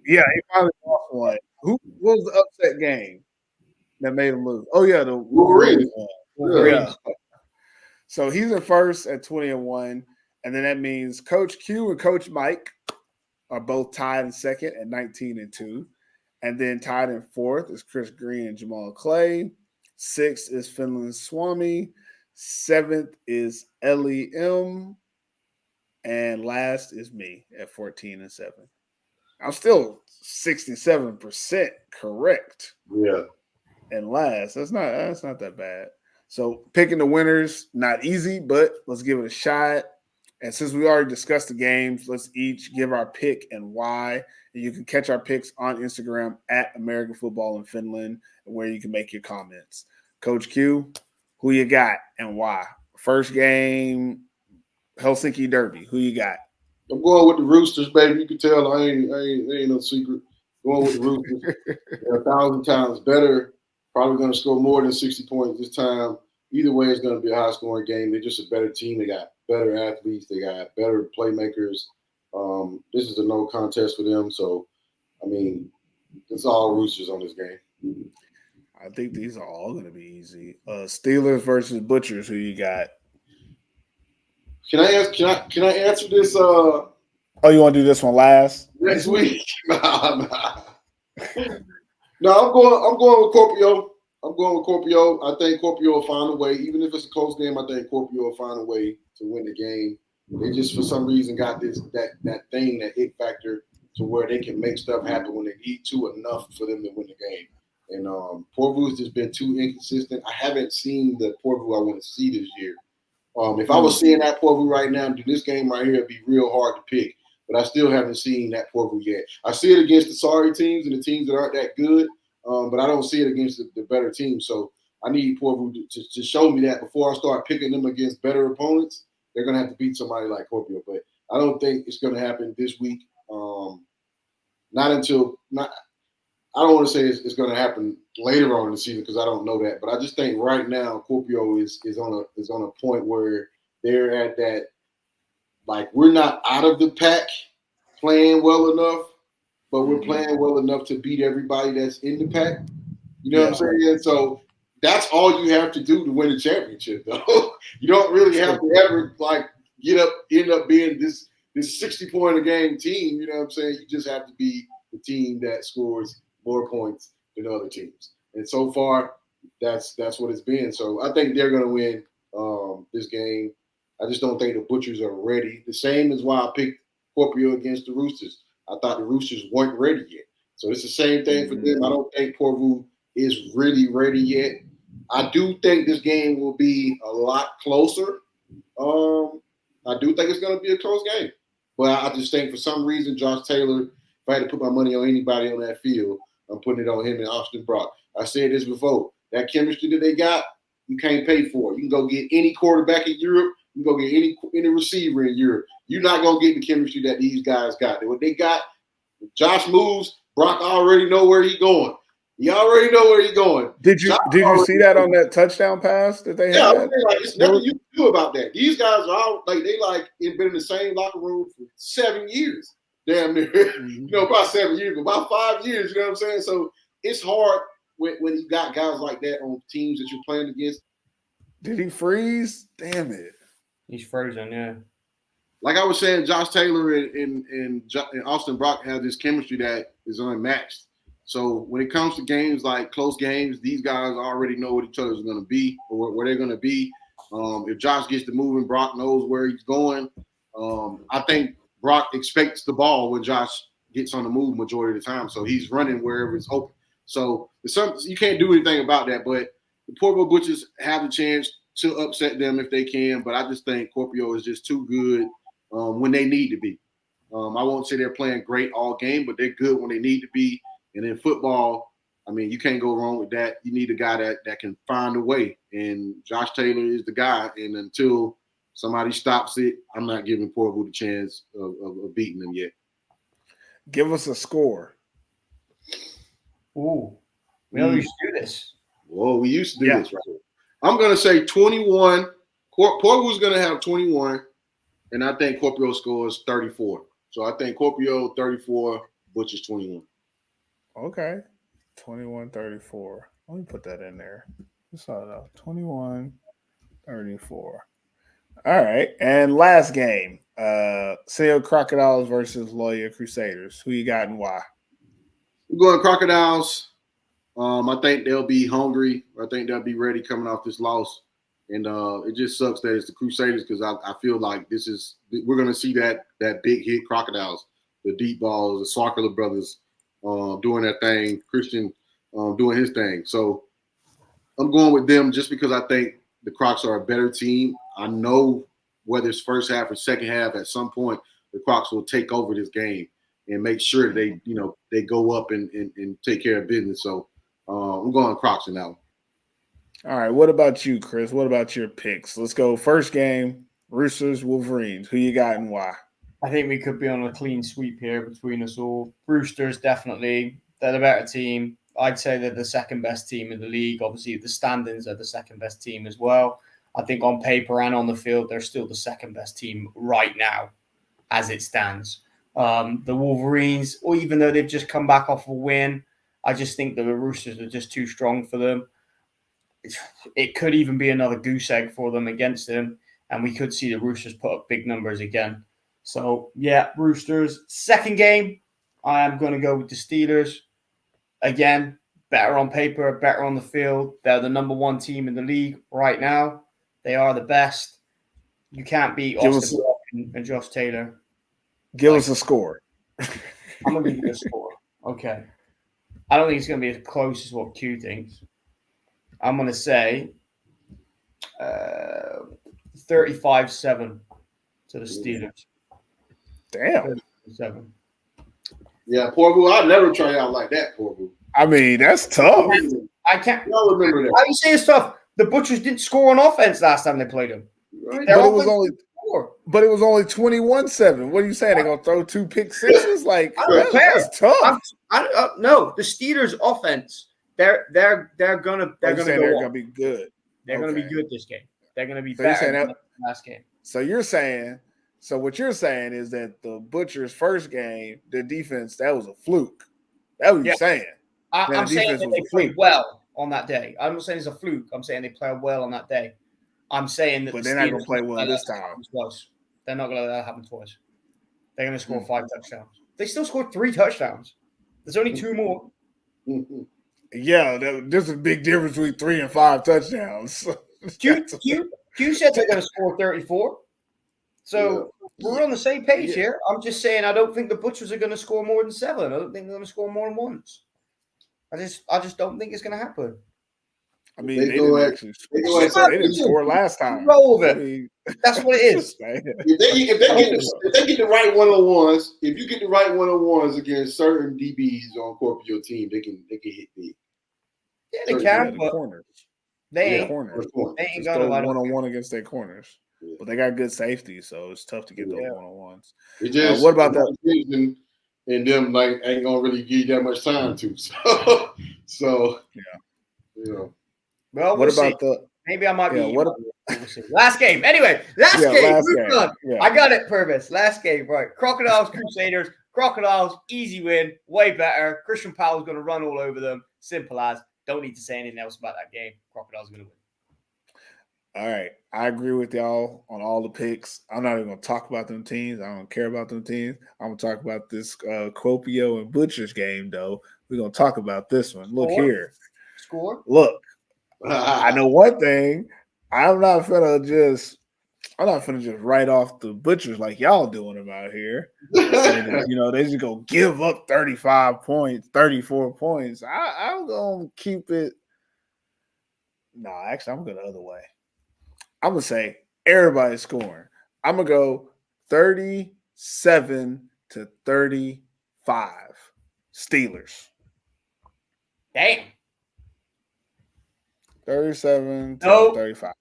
Yeah, he finally lost one. Who what was the upset game that made him lose? Oh yeah, the Wolverines won. Wolverines. Yeah. So he's in first at 20-1, and then that means Coach Q and Coach Mike are both tied in second at 19-2. And then tied in fourth is Chris Green and Jamal Clay. Sixth is Finland Swami. Seventh is Ellie M. And last is me at 14-7. I'm still 67% correct. Yeah. And last, that's not that bad. So picking the winners, not easy, but let's give it a shot. And since we already discussed the games, let's each give our pick and why. And you can catch our picks on Instagram at American Football in Finland, where you can make your comments. Coach Q, who you got and why? First game, Helsinki Derby. Who you got? I'm going with the Roosters, baby. You can tell I ain't no secret. Going with the Roosters. They're 1,000 times better. Probably going to score more than 60 points this time. Either way, it's going to be a high-scoring game. They're just a better team. They got better athletes. They got better playmakers. This is a no contest for them. So, I mean, it's all Roosters on this game. I think these are all going to be easy. Steelers versus Butchers. Who you got? Can I answer this? Oh, you want to do this one last? Next week? Nah. No, I'm going with Corpio. I think Corpio will find a way, even if it's a close game. I think Corpio will find a way to win the game. They just, for some reason, got that thing, that it factor, to where they can make stuff happen when they need to, enough for them to win the game. And Porvu's just been too inconsistent. I haven't seen the Porvu I want to see this year. If I was seeing that Porvu right now, this game right here, it'd be real hard to pick. But I still haven't seen that Porvu yet. I see it against the sorry teams and the teams that aren't that good, but I don't see it against the better teams. So I need Porvu to show me that before I start picking them against better opponents. They're going to have to beat somebody like Corpio. But I don't think it's going to happen this week. I don't want to say it's going to happen later on in the season because I don't know that. But I just think right now Corpio is on a point where they're at that, like, we're not out of the pack playing well enough, but we're playing well enough to beat everybody that's in the pack. You know what I'm saying? So that's all you have to do to win a championship, though. You don't really have to ever end up being this 60-point-a-game team. You know what I'm saying? You just have to be the team that scores more points than other teams. And so far, that's what it's been. So I think they're going to win this game. I just don't think the Butchers are ready. The same is why I picked Corpio against the Roosters. I thought the Roosters weren't ready yet. So it's the same thing for them. I don't think Porvu is really ready yet. I do think this game will be a lot closer. I do think it's going to be a close game. But I just think for some reason, Josh Taylor, if I had to put my money on anybody on that field, I'm putting it on him and Austin Brock. I said this before. That chemistry that they got, you can't pay for it. You can go get any quarterback in Europe. You can go get any receiver in Europe. You're not going to get the chemistry that these guys got. What they got, Josh moves, Brock already know where he's going. He already know where he's going. Did you see that on that touchdown pass that they had? Yeah, it's nothing you can do about that. These guys are all been in the same locker room for 7 years. Damn near. About 7 years, about 5 years, you know what I'm saying? So it's hard when you got guys like that on teams that you're playing against. Did he freeze? Damn it. He's frozen, yeah. Like I was saying, Josh Taylor and Austin Brock have this chemistry that is unmatched. So when it comes to games like close games, these guys already know what each other is going to be or where they're going to be. If Josh gets to moving, Brock knows where he's going. I think Brock expects the ball when Josh gets on the move majority of the time. So he's running wherever it's open. So you can't do anything about that. But the Porvo Butchers have the chance to upset them if they can. But I just think Corpio is just too good when they need to be. I won't say they're playing great all game, but they're good when they need to be. And in football, I mean, you can't go wrong with that. You need a guy that can find a way. And Josh Taylor is the guy. And until somebody stops it, I'm not giving Porvo the chance of beating them yet. Give us a score. Ooh. We always do this. Whoa, we used to do this, right? I'm going to say 21. Porvo's going to have 21. And I think Corpio scores 34. So I think Corpio 34, Butchers 21. Okay. 21-34. Let me put that in there. Just saw it out. 21-34. All right. And last game. Seal Crocodiles versus Loya Crusaders. Who you got and why? We're going Crocodiles. I think they'll be hungry. I think they'll be ready coming off this loss. And it just sucks that it's the Crusaders because I feel like we're going to see that big hit Crocodiles, the deep balls, the Swarkler brothers doing that thing, Christian doing his thing. So I'm going with them just because I think the Crocs are a better team. I know whether it's first half or second half, at some point the Crocs will take over this game and make sure they go up and take care of business. So I'm going Crocs in that one. All right. What about you, Chris? What about your picks? Let's go. First game, Roosters, Wolverines. Who you got and why? I think we could be on a clean sweep here between us all. Roosters, definitely. They're the better team. I'd say they're the second best team in the league. Obviously, the standings are the second best team as well. I think on paper and on the field, they're still the second best team right now as it stands. The Wolverines, or even though they've just come back off a win, I just think the Roosters are just too strong for them. It could even be another goose egg for them against them, and we could see the Roosters put up big numbers again. So, yeah, Roosters. Second game, I am going to go with the Steelers. Again, better on paper, better on the field. They're the number one team in the league right now. They are the best. You can't beat Austin Block and Josh Taylor. Give us a score. I'm going to give you a score. Okay. I don't think it's going to be as close as what Q thinks. I'm going to say 35-7 to the Steelers. Damn. 37. Yeah, Porbu, I'd never try out like that, Porbu. I mean, that's tough. I can't. Y'all remember that. How do you say it's tough? The Butchers didn't score on offense last time they played them. Right? But it was only 21-7. What are you saying? They're gonna throw 2 pick sixes? Like that's tough. No, the Steelers' offense. They're gonna be good. They're gonna be good this game. They're gonna be So better than the last game. So what you're saying is that the Butchers' first game, their defense, that was a fluke. That's what you're saying. I'm saying that they played well on that day. I'm not saying it's a fluke. I'm saying they played well on that day. I'm saying that but they're not going to play well this time. Twice. They're not going to let that happen twice. They're going to score 5 touchdowns. They still scored 3 touchdowns. There's only 2 more. Yeah, there's a big difference between 3 and 5 touchdowns. Q said they're going to score 34. So we're on the same page here. I'm just saying I don't think the Butchers are going to score more than 7. I don't think they're going to score more than once. I just don't think it's going to happen. I mean, they didn't score last time. Roll with it. That's what it is. If they get the right one-on-ones, if you get the right one-on-ones against certain DBs on your team, they can hit big. Yeah, they can, but corners. They ain't got a one-on-one against their corners. Yeah. But they got good safety, so it's tough to get those one-on-ones. What about that? And them ain't gonna really give you that much time to. So Well, what about maybe I might be. Last game. Anyway, last game. Yeah. I got it, Purvis. Last game, right? Crocodiles, Crusaders. Crocodiles, easy win, way better. Christian Powell's going to run all over them. Simple as. Don't need to say anything else about that game. Crocodiles are going to win. All right. I agree with y'all on all the picks. I'm not even going to talk about them teams. I don't care about them teams. I'm going to talk about this Copio and Butchers game, though. We're going to talk about this one. Look here. Score. Look. I know one thing. I'm not finna just write off the Butchers like y'all doing them out here. That, they just go give up 35 points, 34 points. I'm gonna keep it. No, actually, I'm going the other way. I'm gonna say everybody's scoring. I'm gonna go 37-35 Steelers. Damn. 37-35.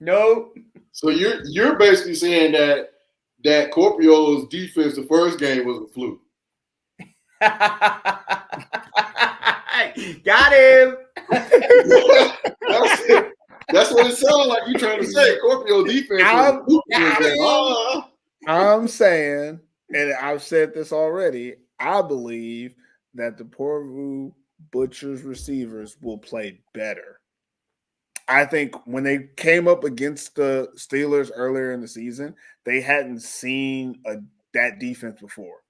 No. So you're basically saying that Corpio's defense the first game was a fluke. Got him. That's what it sounds like you're trying to say. Corpio defense was a fluke. I'm saying, and I've said this already, I believe that the Porvu Butchers receivers will play better. I think when they came up against the Steelers earlier in the season, they hadn't seen that defense before.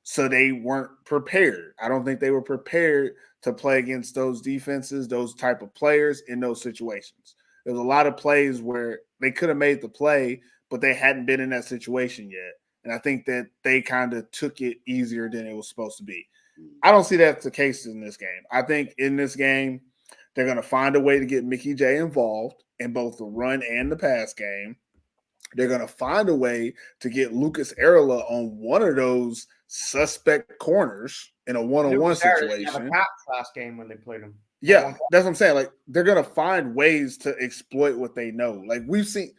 So they weren't prepared. I don't think they were prepared to play against those defenses, those type of players in those situations. There's a lot of plays where they could have made the play, but they hadn't been in that situation yet. And I think that they kind of took it easier than it was supposed to be. I don't see that's the case in this game. I think in this game, they're going to find a way to get Mickey J involved in both the run and the pass game. They're going to find a way to get Lucas Arilla on one of those suspect corners in a one-on-one situation. Have a catch last game when they played him. Yeah, that's what I'm saying. Like, they're going to find ways to exploit what they know. Like, we've seen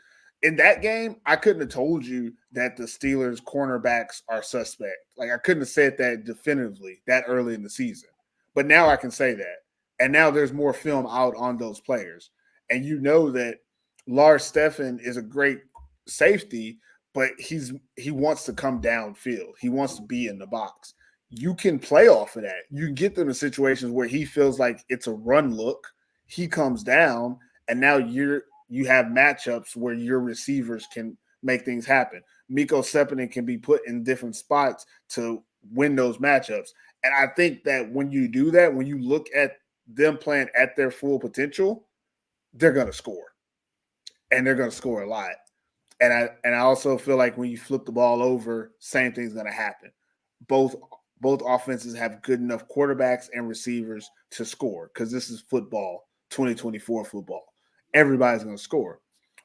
in that game, I couldn't have told you that the Steelers cornerbacks are suspect. Like, I couldn't have said that definitively that early in the season. But now I can say that. And now there's more film out on those players. And you know that Lars Steffen is a great safety, but he wants to come downfield. He wants to be in the box. You can play off of that. You can get them in situations where he feels like it's a run look. He comes down, and now you have matchups where your receivers can make things happen. Miko Sepinen can be put in different spots to win those matchups. And I think that when you do that, when you look at them playing at their full potential, they're going to score. And they're going to score a lot. And I also feel like when you flip the ball over, same thing's going to happen. Both offenses have good enough quarterbacks and receivers to score because this is football, 2024 football. Everybody's going to score.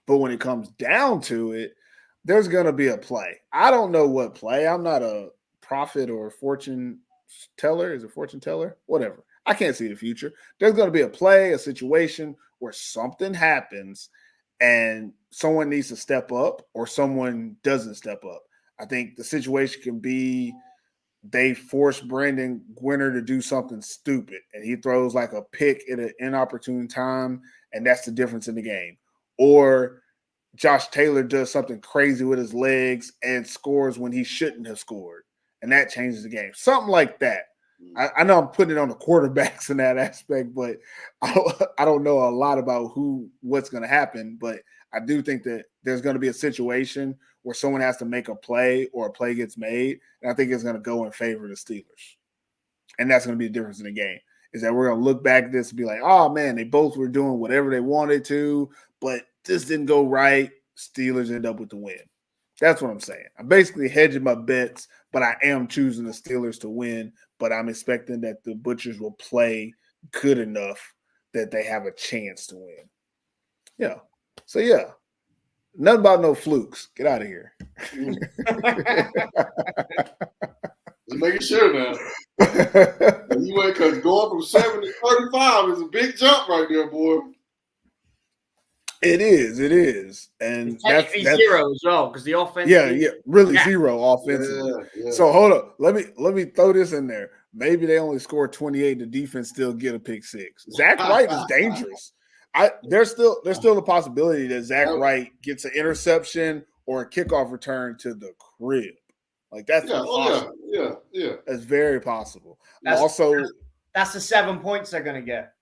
But when it comes down to it, there's going to be a play. I don't know what play. I'm not a prophet or fortune teller. Is it fortune teller? Whatever. I can't see the future. There's going to be a play, a situation where something happens and someone needs to step up or someone doesn't step up. I think the situation can be they force Brandon Gwinner to do something stupid and he throws like a pick at an inopportune time, and that's the difference in the game. Or Josh Taylor does something crazy with his legs and scores when he shouldn't have scored, and that changes the game. Something like that. I know I'm putting it on the quarterbacks in that aspect, but I don't know a lot about what's going to happen. But I do think that there's going to be a situation where someone has to make a play or a play gets made, and I think it's going to go in favor of the Steelers. And that's going to be the difference in the game, is that we're going to look back at this and be like, oh, man, they both were doing whatever they wanted to, but this didn't go right. Steelers end up with the win. That's what I'm saying. I'm basically hedging my bets, but I am choosing the Steelers to win, but I'm expecting that the Butchers will play good enough that they have a chance to win. Yeah. So, yeah. Nothing about no flukes. Get out of here. Just making sure now. You went because going from 7 to 35 is a big jump right there, boy. It is. And that's zero as well, because the offense. Yeah, really zero offensively. Yeah. So hold up. Let me throw this in there. Maybe they only score 28, the defense still get a pick six. Zach Wright is dangerous. There's still a possibility that Zach Wright gets an interception or a kickoff return to the crib. Like that's possible. Yeah. That's very possible. That's the 7 points they're gonna get.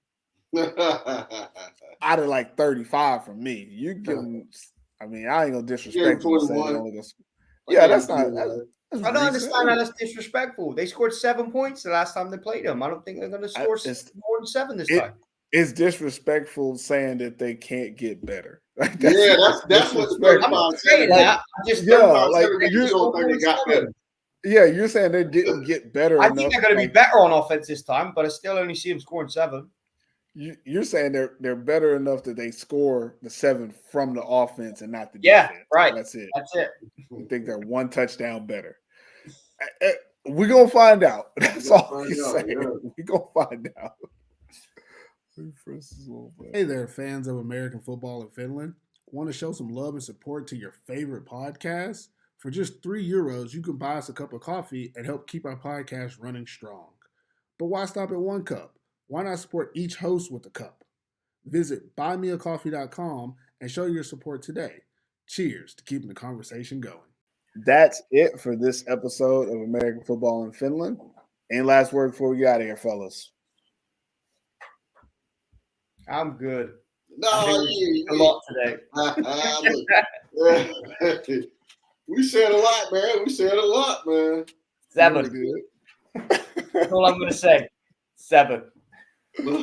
Out of like 35 from me. You give them, I mean, I ain't gonna disrespect them. That's not. I don't understand how that's disrespectful. They scored 7 points the last time they played them. I don't think they're gonna score more than 7 this time. It's disrespectful saying that they can't get better. Like, that's what the I'm not saying that. You're saying they didn't get better. I think they're going to be better on offense this time, but I still only see them scoring 7. You're saying they're better enough that they score the 7 from the offense and not the defense. Yeah, right. That's it. That's it. I think they're one touchdown better. We're gonna find out. That's all he's saying. Yeah. We're gonna find out. Hey there, fans of American football in Finland. Want to show some love and support to your favorite podcast? For just €3, you can buy us a cup of coffee and help keep our podcast running strong. But why stop at 1 cup? Why not support each host with a cup? Visit buymeacoffee.com and show your support today. Cheers to keeping the conversation going. that's it for this episode of American Football in Finland. Any last word before we get out of here, fellas? I'm good. No, a lot today. We said a lot, man. We said a lot, man. 7. Really That's all I'm going to say. 7. You're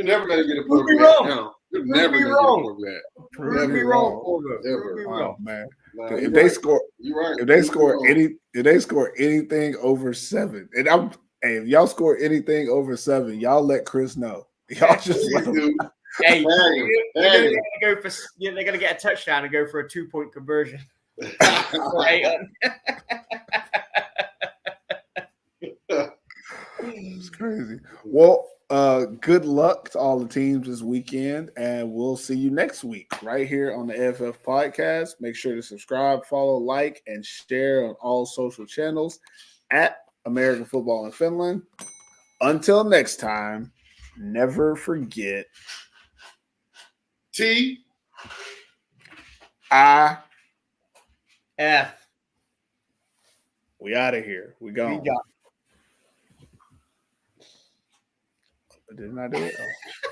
never gonna get a Prove me perfect wrong. now. You're Prove never me gonna wrong. get a perfect. Prove me Never. wrong, Porgo. Ever. Prove me Oh wrong. man! Nah, If you're they right. score, You're right. if they You're score wrong. if they score anything over 7, and if y'all score anything over 7, y'all let Chris know. Y'all just let Please him. do. Hey, Tag him. they're going to get a touchdown and go for a 2-point conversion. It's crazy. Well, good luck to all the teams this weekend, and we'll see you next week right here on the AFF podcast. Make sure to subscribe, follow, like, and share on all social channels at American Football in Finland. Until next time, never forget T. F. We out of here. We gone. We got. Didn't I do it? Oh.